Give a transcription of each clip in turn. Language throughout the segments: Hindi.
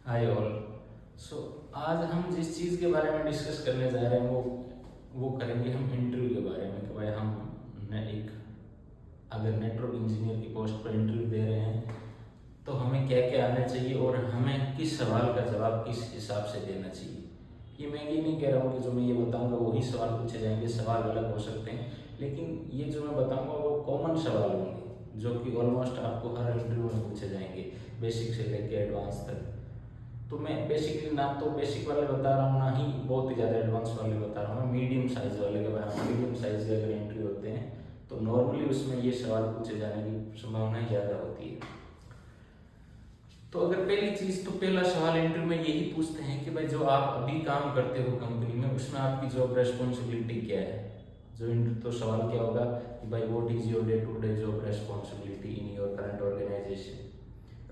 Hi all. सो आज हम जिस चीज़ के बारे में डिस्कस करने जा रहे हैं वो करेंगे हम इंटरव्यू के बारे में कि भाई हम ने एक अगर नेटवर्क इंजीनियर की पोस्ट पर इंटरव्यू दे रहे हैं तो हमें क्या क्या आना चाहिए और हमें किस सवाल का जवाब किस हिसाब से देना चाहिए। ये मैं ये नहीं कह रहा हूँ कि जो मैं ये बताऊँगा वही सवाल पूछे जाएंगे, सवाल अलग हो सकते हैं, लेकिन ये जो मैं बताऊँगा वो कॉमन सवाल होंगे जो कि ऑलमोस्ट आपको हर इंटरव्यू में पूछे जाएंगे, बेसिक से लेके एडवांस तक। तो मैं बेसिकली ना तो बेसिक वाले बता रहा हूँ ना ही बहुत ही ज़्यादा एडवांस वाले बता रहा हूँ, मैं मीडियम साइज वाले के बारे में। मीडियम साइज के अगर एंट्री होते हैं तो नॉर्मली उसमें ये सवाल पूछे जाने की संभावना ज़्यादा होती है। तो अगर पहली चीज़ तो पहला सवाल इंटरव्यू में यही पूछते हैं कि भाई जो आप अभी काम करते हो कंपनी में उसमें आपकी जॉब रेस्पॉन्सिबिलिटी क्या है। जो इंटरव्यू तो सवाल क्या होगा कि भाई what is your day to day job responsibility in your current organisation,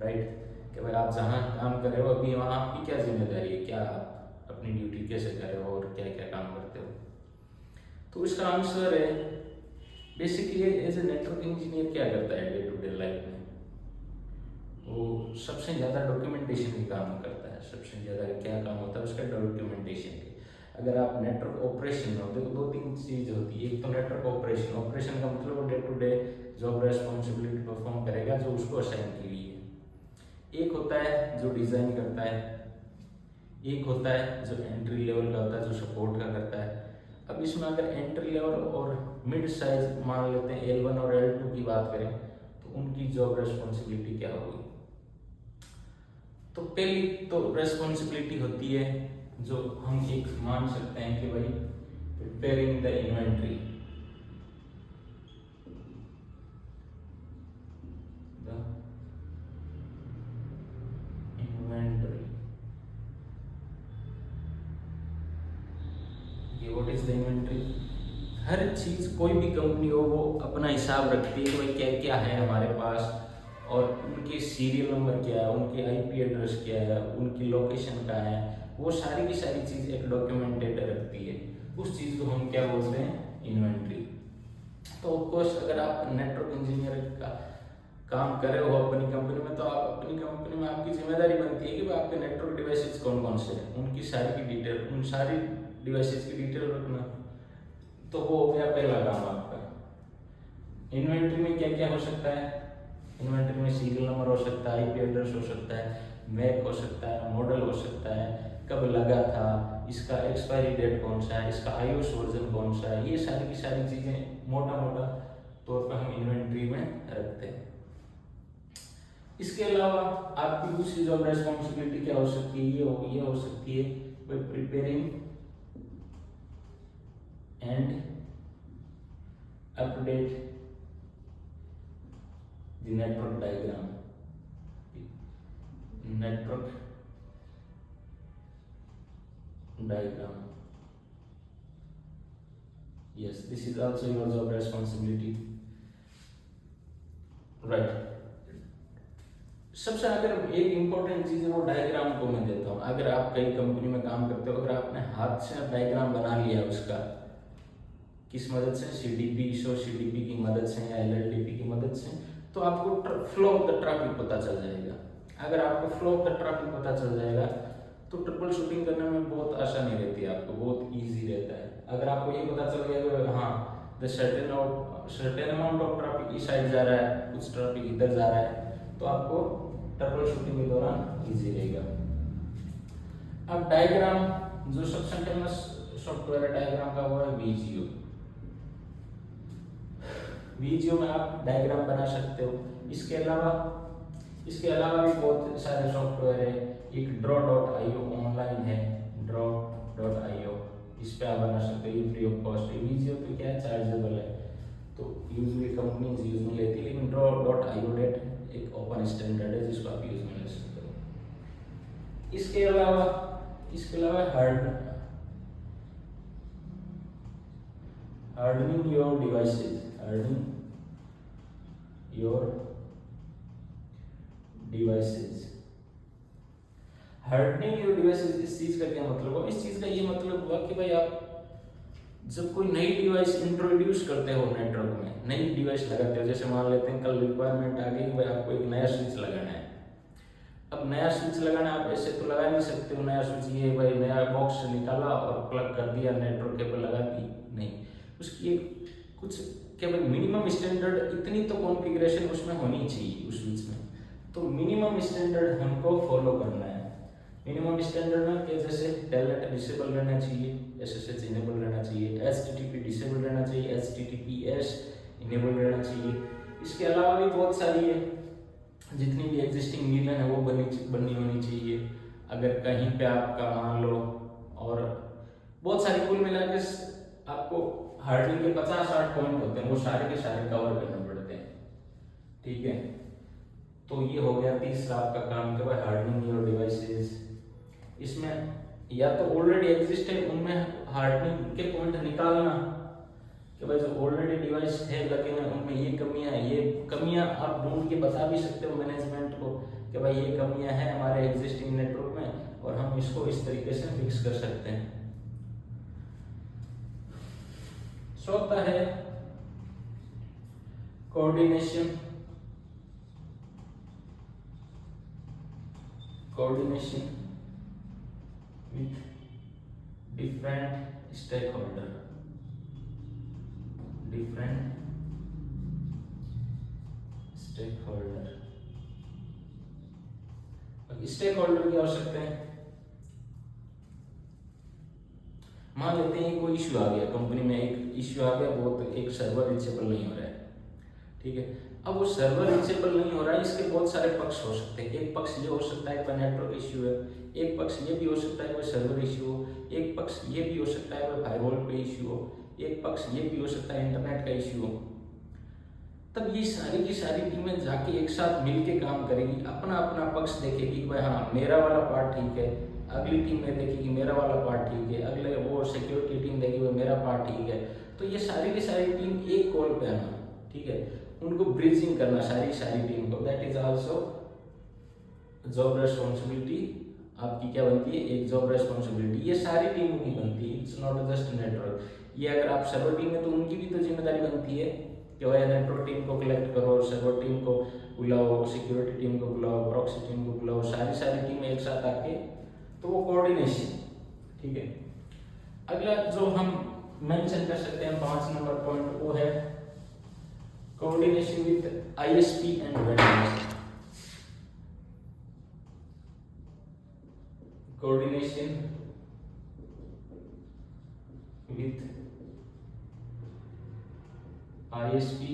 right. कि भाई आप जहाँ काम कर रहे हो अभी वहाँ आपकी क्या जिम्मेदारी है, क्या आप अपनी ड्यूटी कैसे कर रहे हो और क्या क्या काम करते हो। तो इसका आंसर है basically as a network engineer क्या करता है डे टू डे लाइफ में। वो सबसे ज़्यादा डॉक्यूमेंटेशन का काम करता है। सबसे ज़्यादा क्या काम होता है उसका, डॉक्यूमेंटेशन के। अगर आप नेटवर्क ऑपरेशन में होते तो दो तीन चीज़ होती है। एक तो नेटवर्क ऑपरेशन, ऑपरेशन का मतलब वो day to day job responsibility perform करेगा जो उसको असाइन की हुई है। एक होता है जो डिज़ाइन करता है, एक होता है जो एंट्री लेवल का होता है जो सपोर्ट का करता है। अब इसमें अगर एंट्री लेवल और मिड साइज मान लेते हैं L1 और L2 की बात करें तो उनकी जॉब रेस्पॉन्सिबिलिटी क्या होगी। तो पहली तो रेस्पॉन्सिबिलिटी होती है जो हम एक मान सकते हैं कि भाई preparing the inventory, the inventory. ये व्हाट इज द इन्वेंट्री। हर चीज कोई भी कंपनी हो वो अपना हिसाब रखती है कि भाई क्या क्या है हमारे पास और उनके सीरियल नंबर क्या है, उनके आईपी एड्रेस क्या है, उनकी लोकेशन क्या है, वो सारी की सारी चीज़ एक डॉक्यूमेंटेड रखती है। उस चीज़ को हम क्या बोलते हैं, इन्वेंट्री। तो ऑफकोर्स अगर आप नेटवर्क इंजीनियर का काम कर रहे हो अपनी कंपनी में तो आप अपनी कंपनी में आपकी जिम्मेदारी बनती है कि भाई आपके नेटवर्क डिवाइसेज कौन कौन से हैं, उनकी सारी की डिटेल, उन सारी डिवाइसेज की डिटेल रखना। तो वो हो गया पहला काम आपका। इन्वेंट्री में क्या क्या हो सकता है, इन्वेंट्री में सीरियल नंबर हो सकता है, आईपी एड्रेस हो सकता है, मैक हो सकता है, मॉडल हो सकता है, कब लगा था, इसका एक्सपायरी डेट कौन सा है, इसका आईओएस वर्जन कौन सा है। ये सारी की सारी चीज़ें मोटा मोटा तौर पर हम इन्वेंट्री में रखते हैं। इसके अलावा आपकी दूसरी जॉब रेस्पॉन्सिबिलिटी क्या हो सकती है, ये हो सकती है preparing and update the network diagram, network diagram. Yes, this is also your job responsibility, right। सबसे अगर एक इम्पोर्टेंट चीज है वो डायग्राम को मैं देता हूँ। अगर आप कई कंपनी में काम करते हो, अगर आपने हाथ से डायग्राम बना लिया उसका, किस मदद से, सीडीपी, सीडीपी की मदद से या एलएलडीपी की मदद से, तो आपको फ्लो ऑफ द ट्रैफिक पता चल जाएगा। अगर आपको फ्लो ऑफ द ट्रैफिक पता चल जाएगा तो ट्रिपल शूटिंग करने में बहुत आसानी रहती है, आपको बहुत इजी रहता है। अगर आपको ये पता चल गया कि हाँ the certain amount of traffic इस साइड जा रहा है, कुछ ट्रैफिक इधर जा रहा है, तो आपको ट्रिपल शूटिंग के दौरान इजी रहेगा। अब डायग्राम जो सबसे फेमस सॉफ्टवेयर है डायग्राम का वो है वीजियो। वीजियो में आप डायग्राम बना सकते हो। इसके अलावा भी बहुत सारे सॉफ्टवेयर है। एक draw.io ऑनलाइन है, draw.io, इस पे आप बना सकते हो, ये फ्री ऑफ कॉस्ट है। वीजियो तो क्या है, चार्जेबल है, तो यूजुअली कंपनीज यूज में लेती है, लेकिन draw.io एक ओपन स्टैंडर्ड है जिसको आप यूज में ले सकते हो। इसके अलावा hardening your devices, इस चीज का क्या मतलब हुआ, इस चीज का ये मतलब हुआ कि भाई आप जब कोई नई डिवाइस इंट्रोड्यूस करते हो नेटवर्क में, नई डिवाइस लगाते हो, जैसे मान लेते हैं कल रिक्वायरमेंट आ गई भाई आपको एक नया स्विच लगाना है, अब नया स्विच लगाना, आप ऐसे तो लगा नहीं सकते हो नया स्विच, ये भाई नया बॉक्स निकाला और प्लग कर दिया, नेटवर्क केबल लगा दी, नहीं। उसकी एक कुछ क्या भाई मिनिमम स्टैंडर्ड इतनी तो कॉन्फ़िगरेशन उसमें होनी चाहिए उस स्विच में। तो मिनिमम स्टैंडर्ड हमको फॉलो करना है। मिनिमम स्टैंडर्ड में कि जैसे टेलनेट डिसेबल रहना चाहिए, एसएसएच इनेबल रहना चाहिए, एचटीटीपी डिसेबल रहना चाहिए, एचटीटीपीएस इनेबल रहना चाहिए। इसके अलावा भी बहुत सारी है, जितनी भी एग्जिस्टिंग वीलन है वो बननी होनी चाहिए। अगर कहीं पे आपका मान लो, और बहुत सारी कुल मिला के आपको हार्डली के 50-60 पॉइंट होते हैं, वो सारे के सारे कवर करने पड़ते हैं, ठीक है। तो ये हो गया तीसरा आपका काम, कि भाई हार्डनिंग योर डिवाइसेस। इसमें या तो ऑलरेडी एग्जिस्ट है उनमें हार्डनिंग के पॉइंट निकालना, कि भाई जो ऑलरेडी डिवाइस है लगे हैं उनमें ये कमियां आप ढूंढ के बता भी सकते हो मैनेजमेंट को, कि भाई ये कमियां हैं हमारे एग्जिस्टिंग नेटवर्क में और हम इसको इस तरीके से फिक्स कर सकते हैं। चौथा है coordination with different stakeholder। Stakeholder क्या हो सकते हैं? मान लेते हैं कोई इश्यू आ गया कंपनी में, एक इश्यू आ गया, बहुत एक सर्वर रीचेबल नहीं हो रहा है, ठीक है। अब वो सर्वर रीचेबल नहीं हो रहा है, इसके बहुत सारे पक्ष हो सकते हैं। एक पक्ष ये हो सकता है कोई नेटवर्क इश्यू है, एक पक्ष ये भी हो सकता है कोई सर्वर इश्यू हो, एक पक्ष ये भी हो सकता है कोई फायरवॉल पे इश्यू हो, एक पक्ष ये भी हो सकता है इंटरनेट का इश्यू हो। तब ये सारी की सारी टीमें जाके एक साथ मिलके काम करेगी, अपना अपना पक्ष देखेगी कि भाई हाँ मेरा वाला पार्ट ठीक है, अगली टीम में देखेगी मेरा वाला पार्ट ठीक है, अगले वो सिक्योरिटी टीम देखेगी भाई मेरा पार्ट ठीक है। तो ये सारी की सारी टीम एक कॉल पे आना, ठीक है, उनको ब्रीजिंग करना सारी टीम को। That is also job responsibility. आपकी क्या बनती है? एक जॉब रेस्पॉन्सिबिलिटी। ये सारी टीमों की बनती है, इट्स नॉट जस्ट नेटवर्क। ये अगर आप सर्वर टीम में, तो उनकी भी तो जिम्मेदारी बनती है कि भाई नेटवर्क टीम को कलेक्ट करो, सर्वर टीम को बुलाओ, सिक्योरिटी टीम को बुलाओ, प्रॉक्सी टीम को बुलाओ, सारी टीमें एक साथ आके, तो वो कोऑर्डिनेशन, ठीक है। अगला जो हम मेंशन कर सकते हैं 5 नंबर पॉइंट, वो है coordination with ISP and vendors. Coordination with ISP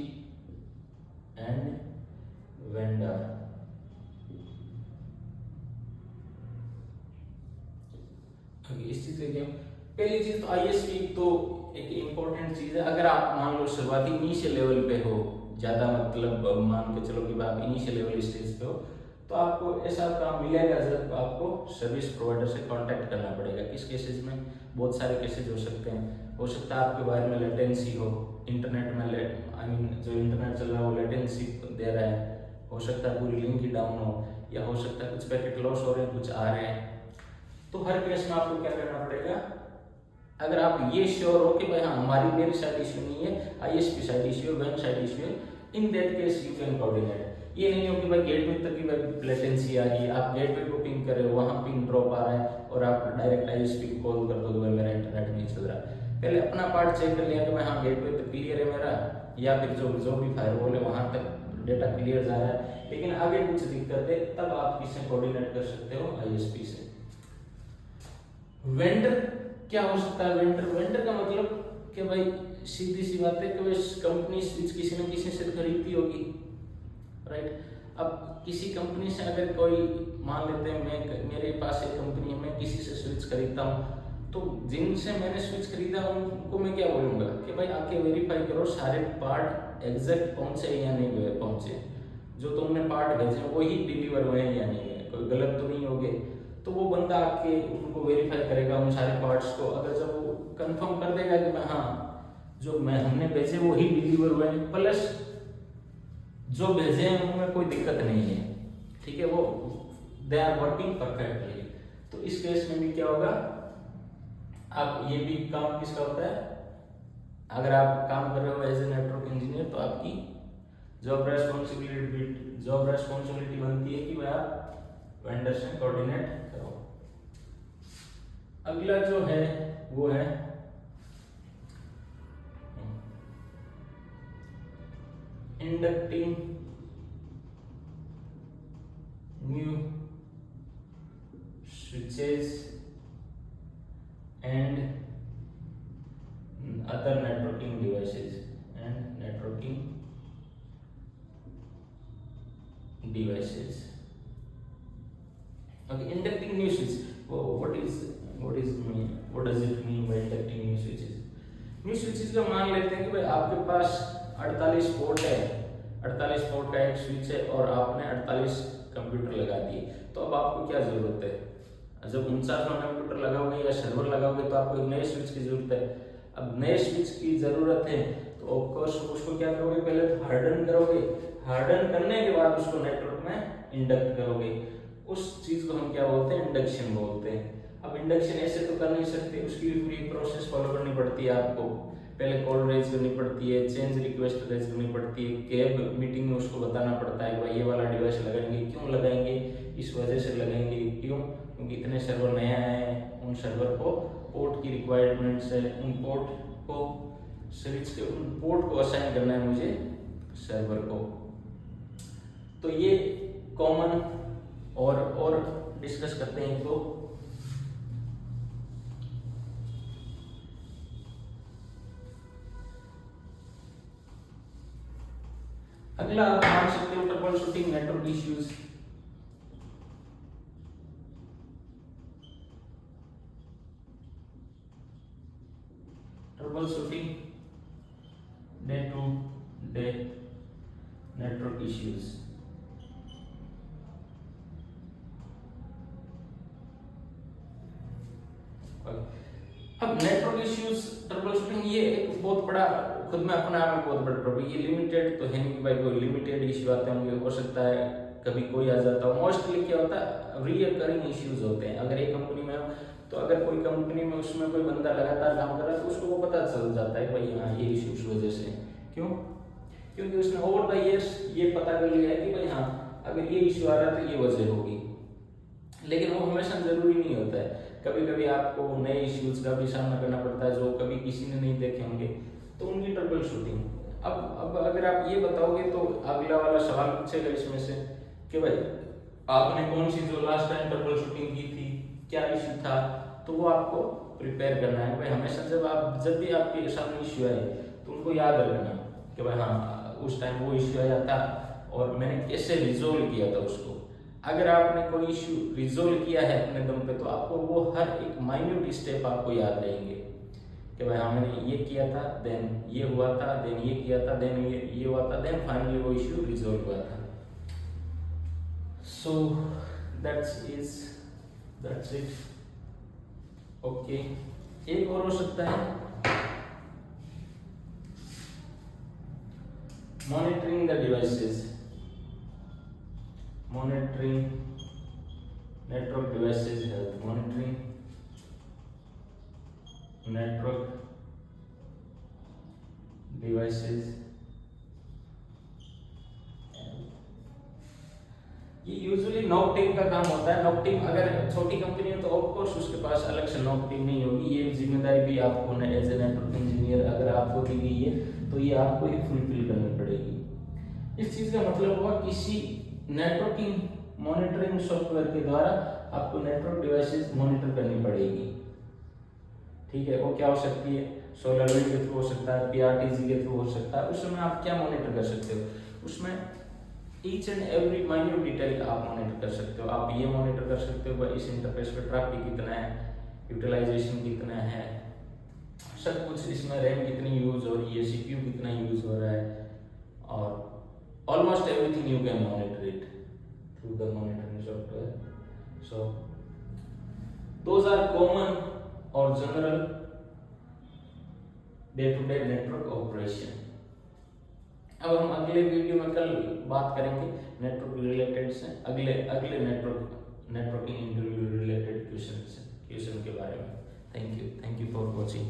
and vendor। इस चीज क्या, पहली चीज तो ISP तो एक इम्पोर्टेंट चीज है। अगर आप मान लो शुरुआती इनिशियल लेवल पे हो, ज्यादा मतलब मान के चलो कि आप इनिशियल लेवल स्टेज पे हो, तो आपको ऐसा काम मिलेगा जब आपको सर्विस प्रोवाइडर से कांटेक्ट करना पड़ेगा। किस केसेस में? बहुत सारे केसेस हो सकते हैं। हो सकता है आपके वायर में लेटेंसी हो, इंटरनेट में जो इंटरनेट चल रहा है वो लेटेंसी दे रहा है, हो सकता है पूरी लिंक ही डाउन हो, या हो सकता है कुछ पैकेट लॉस हो रहे हैं, कुछ आ रहे हैं। तो हर केस में आपको क्या करना पड़ेगा? अगर आप ये श्योर हो कि भाई हाँ हमारी मेरी साइड इश्यू नहीं है, ISP साइड इश्यू है, वेन साइड इश्यू है, in that case you can coordinate. ये नहीं हो कि भाई गेटवे तक की लेटेंसी आ रही है, आप गेटवे को पिंग कर रहे हो, वहाँ पिंग ड्रॉप आ रहा है और आप डायरेक्ट ISP को कॉल कर दो कि भाई मेरा इंटरनेट नहीं चल रहा। पहले अपना पार्ट चेक कर लिया कि भाई हाँ गेटवे तक क्लियर है मेरा, या फिर जो भी फायरवॉल है वहाँ तक डेटा क्लियर जा रहा है, लेकिन आगे कुछ दिक्कत है, तब आप किससे कोऑर्डिनेट कर सकते हो? ISP से। वेंडर क्या हो सकता है? वेंडर का मतलब कि भाई सीधी सी बात है कि भाई कंपनी स्विच किसी न किसी से खरीदती होगी, राइट। अब किसी कंपनी से अगर कोई, मान लेते हैं मेरे पास एक कंपनी है, मैं किसी से स्विच खरीदता हूँ, तो जिनसे मैंने स्विच खरीदा उनको मैं क्या बोलूँगा कि भाई आके वेरीफाई करो सारे पार्ट एग्जैक्ट पहुँचे या नहीं पहुँचे, जो तुमने पार्ट भेजे वही डिलीवर हुए या नहीं हुए, कोई गलत तो नहीं हो गए। तो वो बंदा आके उनको वेरीफाई करेगा उन सारे पार्ट्स को। अगर जब वो कंफर्म कर देगा कि हाँ जो हमने भेजे वही डिलीवर हुए हैं, प्लस जो भेजे हैं उनमें कोई दिक्कत नहीं है, ठीक है, वो दे आर वर्किंग परफेक्टली, तो इस केस में भी क्या होगा? आप ये भी काम किसका होता है? अगर आप काम कर रहे हो एज ए नेटवर्क इंजीनियर, तो आपकी जॉब रेस्पॉन्सिबिलिटी बनती है कि भाई आप वेंडर से कोऑर्डिनेट करो। अगला जो है वो है inducting new switches and other networking devices okay, inducting new switch. What does it mean by inducting new switches? New switches का मान लेते हैं कि भाई आपके पास 48 पोर्ट है, 48 पोर्ट का एक स्विच है और आपने 48 कंप्यूटर लगा दिए। तो अब आपको क्या जरूरत है? जब 49 कंप्यूटर लगाओगे या सर्वर लगाओगे तो आपको एक नए स्विच की जरूरत है। अब नए स्विच की जरूरत है तो ऑफकोर्स उसको क्या करोगे, पहले तो हार्डन करोगे, हार्डन करने के बाद उसको नेटवर्क में इंडक्ट करोगे। उस चीज को हम क्या बोलते हैं? इंडक्शन बोलते हैं। अब इंडक्शन ऐसे तो कर नहीं सकते, उसकी भी पूरी प्रोसेस फॉलो करनी पड़ती है आपको। पहले कॉल रेज करनी पड़ती है, चेंज रिक्वेस्ट रेज करनी पड़ती है, कैब मीटिंग में उसको बताना पड़ता है कि भाई ये वाला डिवाइस लगाएंगे, क्यों लगाएंगे, इस वजह से लगाएंगे, क्यों, क्योंकि इतने सर्वर नया है, उन सर्वर को पोर्ट की रिक्वायरमेंट्स है, उन पोर्ट को स्विच के उन पोर्ट को असाइन करना है मुझे सर्वर को। तो ये कॉमन और डिस्कस करते हैं इनको। अगला आप मान सकते हो troubleshooting network issues. Troubleshooting day to day network issues. अब नेटवर्क इश्यूज ट्रबल शूटिंग ये एक बहुत बड़ा खुद में अपने आप में बहुत बड़ा टॉपिक। ये लिमिटेड तो है नहीं कि भाई कोई लिमिटेड इश्यू आते होंगे, हो सकता है कभी कोई आ जाता हो। मोस्टली क्या होता है, रीअकरिंग इश्यूज होते हैं। अगर एक कंपनी में हो तो अगर कोई कंपनी में उसमें कोई बंदा लगातार काम कर रहा है तो उसको वो पता चल जाता है भाई हाँ ये इश्यू उस वजह से। क्यों? क्योंकि उसने ओवर द ईयर्स ये पता कर लिया है कि भाई हाँ अगर ये इश्यू आ रहा है तो ये वजह होगी। लेकिन वो हमेशा जरूरी नहीं होता है, कभी कभी आपको नए इश्यूज का भी सामना करना पड़ता है जो कभी किसी ने नहीं देखे होंगे, तो उनकी ट्रबल शूटिंग। अब अगर आप ये बताओगे तो अगला वाला सवाल पूछेगा इसमें से कि भाई आपने कौन सी जो लास्ट टाइम ट्रबल शूटिंग की थी, क्या इश्यू था, तो वो आपको प्रिपेयर करना है। भाई हमेशा जब भी आपके सामने इश्यू आए तो उनको याद रखना कि भाई हाँ उस टाइम वो इश्यू आया था और मैंने कैसे रिजोल्व किया था उसको। अगर आपने कोई इश्यू रिजोल्व किया है अपने दम पे तो आपको वो हर एक माइन्यूट स्टेप आपको याद रहेंगे कि भाई हाँ मैंने ये किया था, देन ये हुआ था, देन ये किया था, देन ये हुआ था, देन फाइनली वो इश्यू रिजोल्व हुआ था। So that's it. ओके, एक और हो सकता है monitoring the devices, monitoring network devices health, monitoring network devices। ये यूजुअली नॉक टीम का काम होता है। नॉक टीम अगर छोटी कंपनी है तो ऑफकोर्स उसके पास अलग से नॉक टीम नहीं होगी। ये जिम्मेदारी भी आपको एज ए नेटवर्क इंजीनियर अगर आपको दी गई है तो ये आपको ही फुलफिल करनी पड़ेगी। इस चीज का मतलब हुआ किसी नेटवर्किंग मॉनिटरिंग सॉफ्टवेयर के द्वारा आपको नेटवर्क डिवाइसेस मॉनिटर करनी पड़ेगी। ठीक है, वो क्या हो सकती है, सोलरविंड के थ्रू हो सकता है, पीआरटीजी के थ्रू हो सकता है। उसमें आप क्या मॉनिटर कर सकते हो, उसमें each and every minute detail आप मॉनिटर कर सकते हो। आप ये मॉनिटर कर सकते हो भाई इस इंटरफेस पे ट्रैफिक कितना है, यूटिलाइजेशन कितना है, सब कुछ इसमें रैम कितनी यूज हो रही है, सीपीयू कितना यूज हो रहा है, और almost everything you can monitor it through the monitoring software. So those are common or general day-to-day network operation. अब हम अगले वीडियो में कल बात करेंगे नेटवर्क रिलेटेड से, अगले नेटवर्किंग इंटरव्यू रिलेटेड क्वेश्चन के बारे में। Thank you for watching.